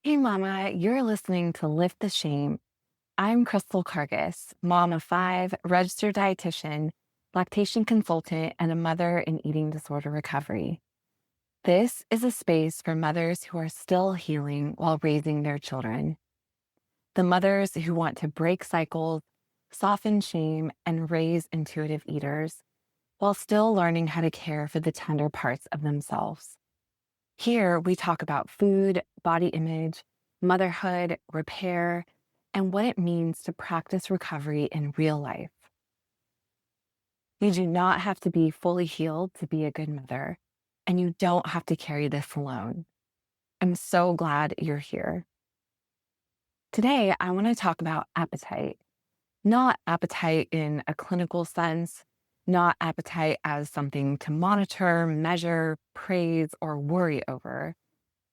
Hey, Mama, you're listening to Lift the Shame. I'm Crystal Cargis, mom of five, registered dietitian, lactation consultant, and a mother in eating disorder recovery. This is a space for mothers who are still healing while raising their children. The mothers who want to break cycles, soften shame, and raise intuitive eaters while still learning how to care for the tender parts of themselves. Here, we talk about food, body image, motherhood, repair, and what it means to practice recovery in real life. You do not have to be fully healed to be a good mother, and you don't have to carry this alone. I'm so glad you're here. Today, I want to talk about appetite, not appetite in a clinical sense, not appetite as something to monitor, measure, praise, or worry over,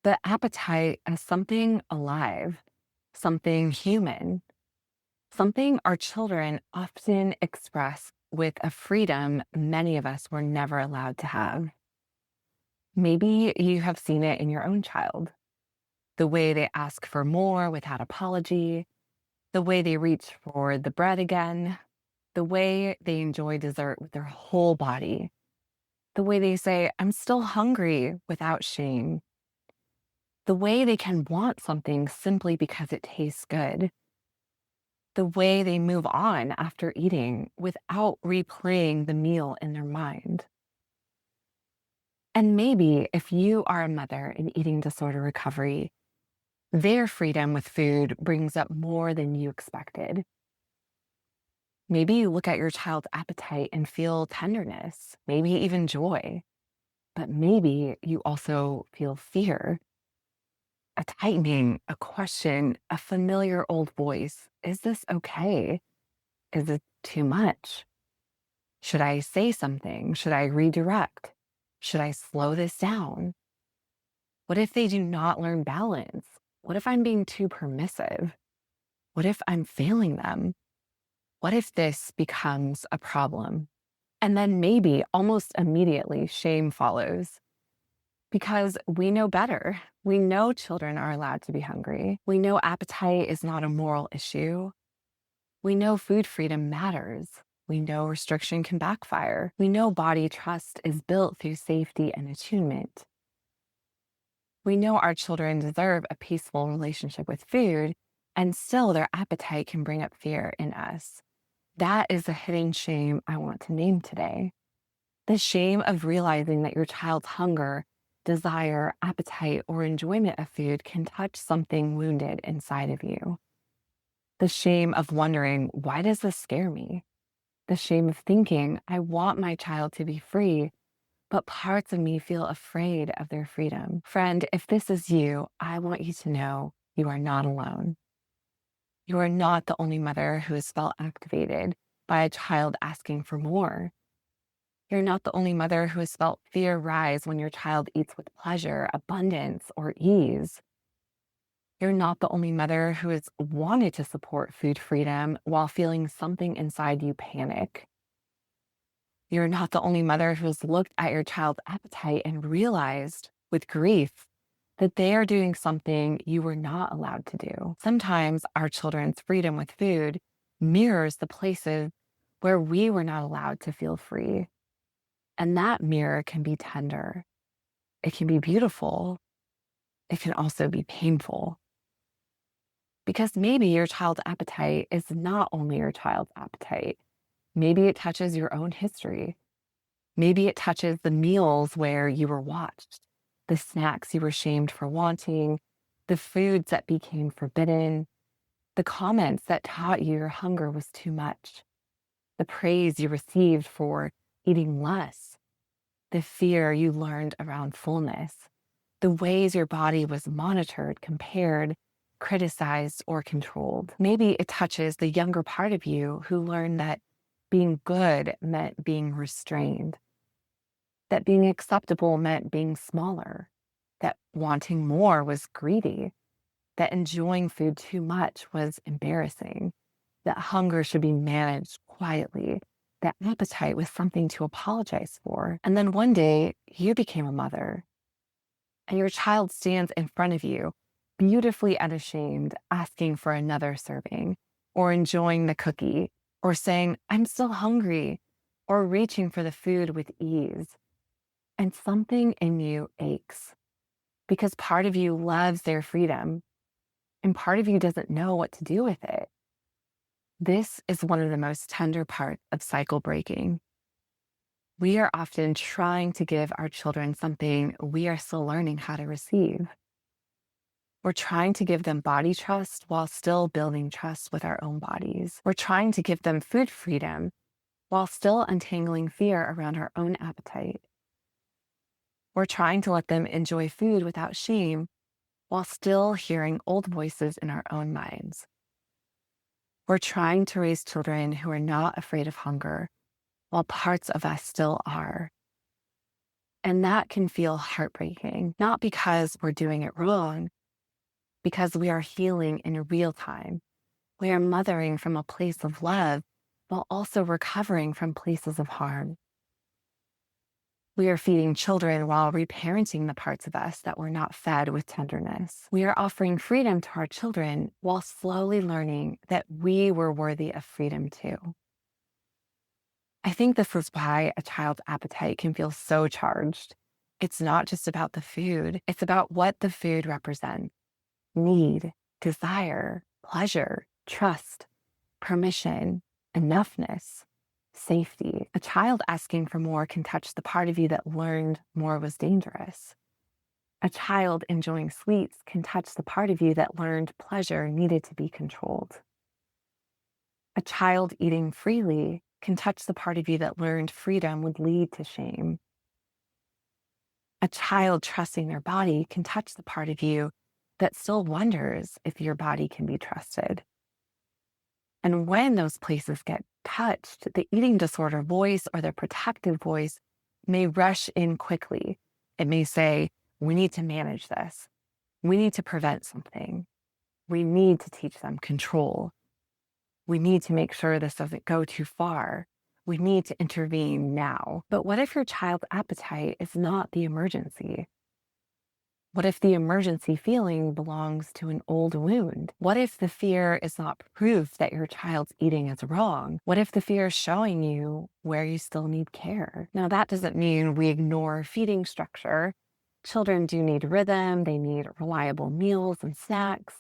but appetite as something alive, something human, something our children often express with a freedom many of us were never allowed to have. Maybe you have seen it in your own child, the way they ask for more without apology, the way they reach for the bread again, the way they enjoy dessert with their whole body, the way they say, I'm still hungry without shame, the way they can want something simply because it tastes good, the way they move on after eating without replaying the meal in their mind. And maybe if you are a mother in eating disorder recovery, their freedom with food brings up more than you expected. Maybe you look at your child's appetite and feel tenderness, maybe even joy, but maybe you also feel fear, a tightening, a question, a familiar old voice. Is this okay? Is it too much? Should I say something? Should I redirect? Should I slow this down? What if they do not learn balance? What if I'm being too permissive? What if I'm failing them? What if this becomes a problem? And then maybe almost immediately shame follows because we know better. We know children are allowed to be hungry. We know appetite is not a moral issue. We know food freedom matters. We know restriction can backfire. We know body trust is built through safety and attunement. We know our children deserve a peaceful relationship with food, and still their appetite can bring up fear in us. That is the hidden shame I want to name today. The shame of realizing that your child's hunger, desire, appetite, or enjoyment of food can touch something wounded inside of you. The shame of wondering, why does this scare me? The shame of thinking, I want my child to be free, but parts of me feel afraid of their freedom. Friend, if this is you, I want you to know you are not alone. You are not the only mother who has felt activated by a child asking for more. You're not the only mother who has felt fear rise when your child eats with pleasure, abundance, or ease. You're not the only mother who has wanted to support food freedom while feeling something inside you panic. You're not the only mother who has looked at your child's appetite and realized with grief that they are doing something you were not allowed to do. Sometimes our children's freedom with food mirrors the places where we were not allowed to feel free. And that mirror can be tender. It can be beautiful. It can also be painful. Because maybe your child's appetite is not only your child's appetite. Maybe it touches your own history. Maybe it touches the meals where you were watched, the snacks you were shamed for wanting, the foods that became forbidden, the comments that taught you your hunger was too much, the praise you received for eating less, the fear you learned around fullness, the ways your body was monitored, compared, criticized, or controlled. Maybe it touches the younger part of you who learned that being good meant being restrained, that being acceptable meant being smaller, that wanting more was greedy, that enjoying food too much was embarrassing, that hunger should be managed quietly, that appetite was something to apologize for. And then one day you became a mother and your child stands in front of you beautifully unashamed, asking for another serving, or enjoying the cookie, or saying, I'm still hungry, or reaching for the food with ease. And something in you aches because part of you loves their freedom and part of you doesn't know what to do with it. This is one of the most tender parts of cycle breaking. We are often trying to give our children something we are still learning how to receive. We're trying to give them body trust while still building trust with our own bodies. We're trying to give them food freedom while still untangling fear around our own appetite. We're trying to let them enjoy food without shame while still hearing old voices in our own minds. We're trying to raise children who are not afraid of hunger while parts of us still are. And that can feel heartbreaking, not because we're doing it wrong, because we are healing in real time. We are mothering from a place of love while also recovering from places of harm. We are feeding children while reparenting the parts of us that were not fed with tenderness. We are offering freedom to our children while slowly learning that we were worthy of freedom too. I think this is why a child's appetite can feel so charged. It's not just about the food, it's about what the food represents: need, desire, pleasure, trust, permission, enoughness, safety. A child asking for more can touch the part of you that learned more was dangerous. A child enjoying sweets can touch the part of you that learned pleasure needed to be controlled. A child eating freely can touch the part of you that learned freedom would lead to shame. A child trusting their body can touch the part of you that still wonders if your body can be trusted. And when those places get touched, the eating disorder voice or the protective voice may rush in quickly. It may say, we need to manage this. We need to prevent something. We need to teach them control. We need to make sure this doesn't go too far. We need to intervene now. But what if your child's appetite is not the emergency? What if the emergency feeling belongs to an old wound? What if the fear is not proof that your child's eating is wrong? What if the fear is showing you where you still need care? Now, that doesn't mean we ignore feeding structure. Children do need rhythm. They need reliable meals and snacks.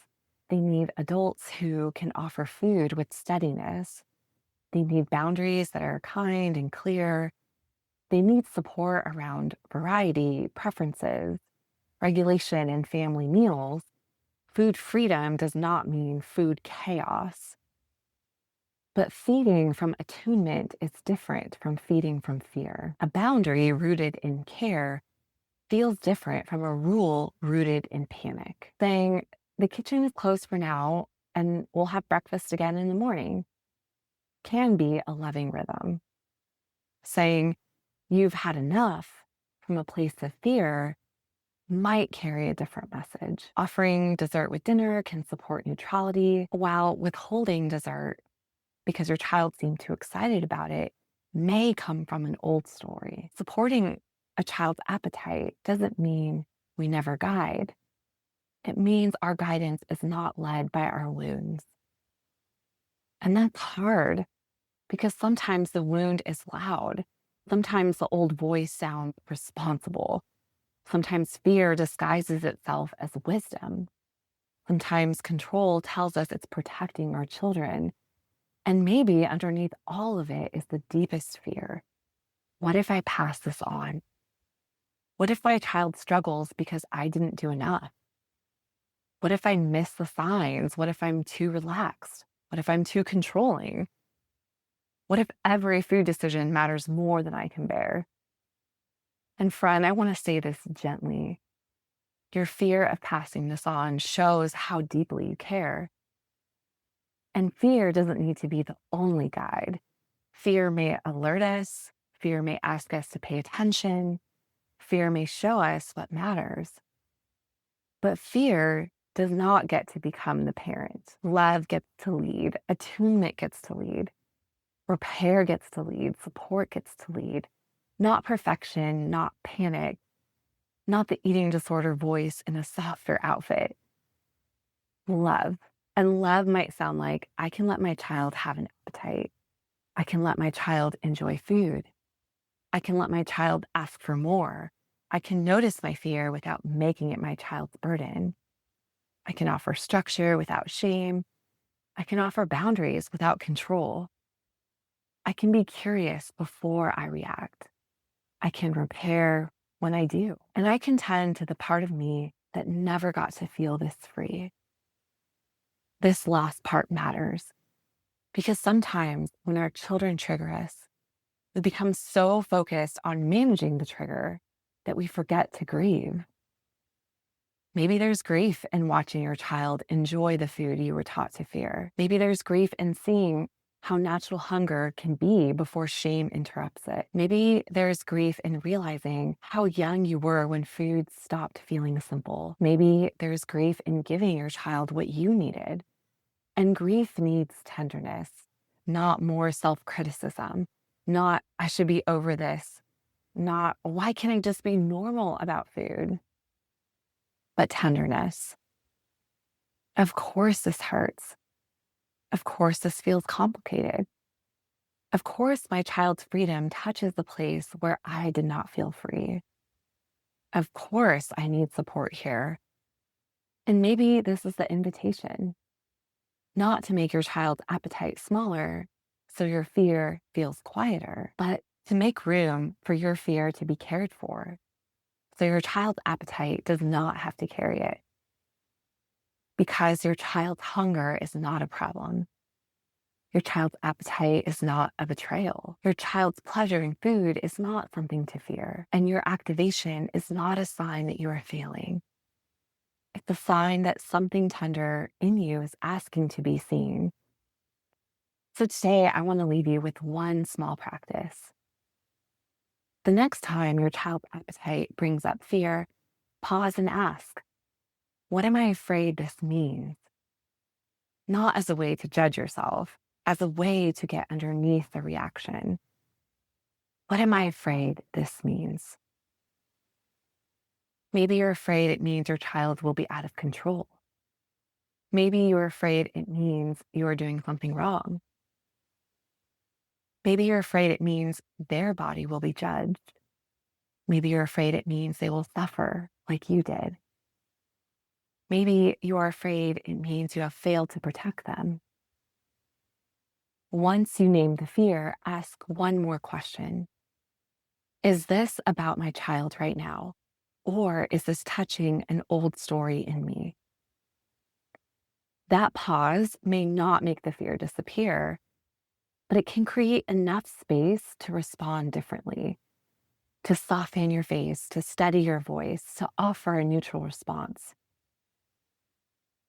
They need adults who can offer food with steadiness. They need boundaries that are kind and clear. They need support around variety, preferences, regulation, and family meals. Food freedom does not mean food chaos. But feeding from attunement is different from feeding from fear. A boundary rooted in care feels different from a rule rooted in panic. Saying, the kitchen is closed for now and we'll have breakfast again in the morning, can be a loving rhythm. Saying, you've had enough from a place of fear might carry a different message. Offering dessert with dinner can support neutrality, while withholding dessert because your child seemed too excited about it may come from an old story. Supporting a child's appetite doesn't mean we never guide. It means our guidance is not led by our wounds. And that's hard because sometimes the wound is loud. Sometimes the old voice sounds responsible. Sometimes fear disguises itself as wisdom. Sometimes control tells us it's protecting our children. And maybe underneath all of it is the deepest fear. What if I pass this on? What if my child struggles because I didn't do enough? What if I miss the signs? What if I'm too relaxed? What if I'm too controlling? What if every food decision matters more than I can bear? And friend, I want to say this gently. Your fear of passing this on shows how deeply you care. And fear doesn't need to be the only guide. Fear may alert us. Fear may ask us to pay attention. Fear may show us what matters. But fear does not get to become the parent. Love gets to lead. Attunement gets to lead. Repair gets to lead. Support gets to lead. Not perfection, not panic, not the eating disorder voice in a softer outfit. Love. And love might sound like I can let my child have an appetite. I can let my child enjoy food. I can let my child ask for more. I can notice my fear without making it my child's burden. I can offer structure without shame. I can offer boundaries without control. I can be curious before I react. I can repair when I do. And I can tend to the part of me that never got to feel this free. This last part matters because sometimes when our children trigger us, we become so focused on managing the trigger that we forget to grieve. Maybe there's grief in watching your child enjoy the food you were taught to fear. Maybe there's grief in seeing how natural hunger can be before shame interrupts it. Maybe there's grief in realizing how young you were when food stopped feeling simple. Maybe there's grief in giving your child what you needed. And grief needs tenderness, not more self criticism, not I should be over this, not why can't I just be normal about food, but tenderness. Of course, this hurts. Of course, this feels complicated. Of course, my child's freedom touches the place where I did not feel free. Of course, I need support here. And maybe this is the invitation not to make your child's appetite smaller so your fear feels quieter, but to make room for your fear to be cared for so your child's appetite does not have to carry it. Because your child's hunger is not a problem. Your child's appetite is not a betrayal. Your child's pleasure in food is not something to fear. And your activation is not a sign that you are failing. It's a sign that something tender in you is asking to be seen. So today, I want to leave you with one small practice. The next time your child's appetite brings up fear, pause and ask, what am I afraid this means? Not as a way to judge yourself, as a way to get underneath the reaction. What am I afraid this means? Maybe you're afraid it means your child will be out of control. Maybe you're afraid it means you are doing something wrong. Maybe you're afraid it means their body will be judged. Maybe you're afraid it means they will suffer like you did. Maybe you are afraid it means you have failed to protect them. Once you name the fear, ask one more question. Is this about my child right now? Or is this touching an old story in me? That pause may not make the fear disappear, but it can create enough space to respond differently, to soften your face, to steady your voice, to offer a neutral response.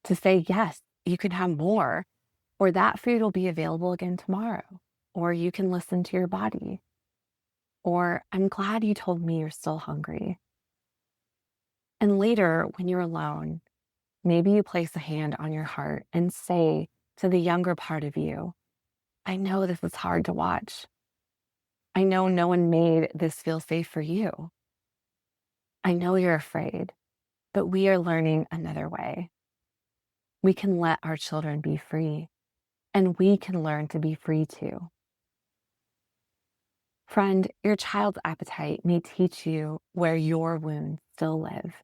To say, yes, you can have more, or that food will be available again tomorrow, or you can listen to your body, or I'm glad you told me you're still hungry. And later, when you're alone, maybe you place a hand on your heart and say to the younger part of you, I know this is hard to watch. I know no one made this feel safe for you. I know you're afraid, but we are learning another way. We can let our children be free, and we can learn to be free too. Friend, your child's appetite may teach you where your wounds still live.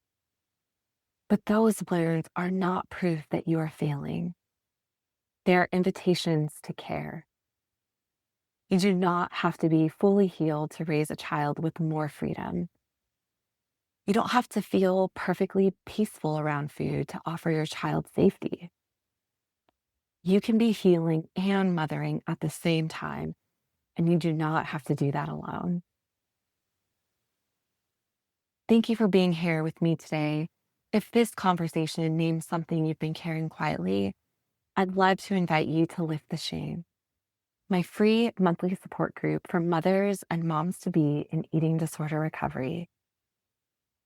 But those wounds are not proof that you are failing. They are invitations to care. You do not have to be fully healed to raise a child with more freedom. You don't have to feel perfectly peaceful around food to offer your child safety. You can be healing and mothering at the same time, and you do not have to do that alone. Thank you for being here with me today. If this conversation names something you've been carrying quietly, I'd love to invite you to lift the shame. My free monthly support group for mothers and moms to be in eating disorder recovery.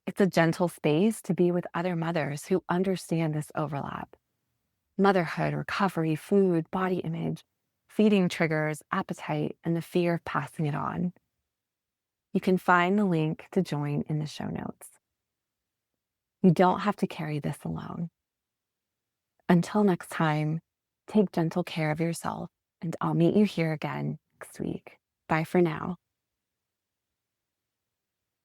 It's a gentle space to be with other mothers who understand this overlap. Motherhood, recovery, food, body image, feeding triggers, appetite, and the fear of passing it on. You can find the link to join in the show notes. You don't have to carry this alone. Until next time, take gentle care of yourself, and I'll meet you here again next week. Bye for now.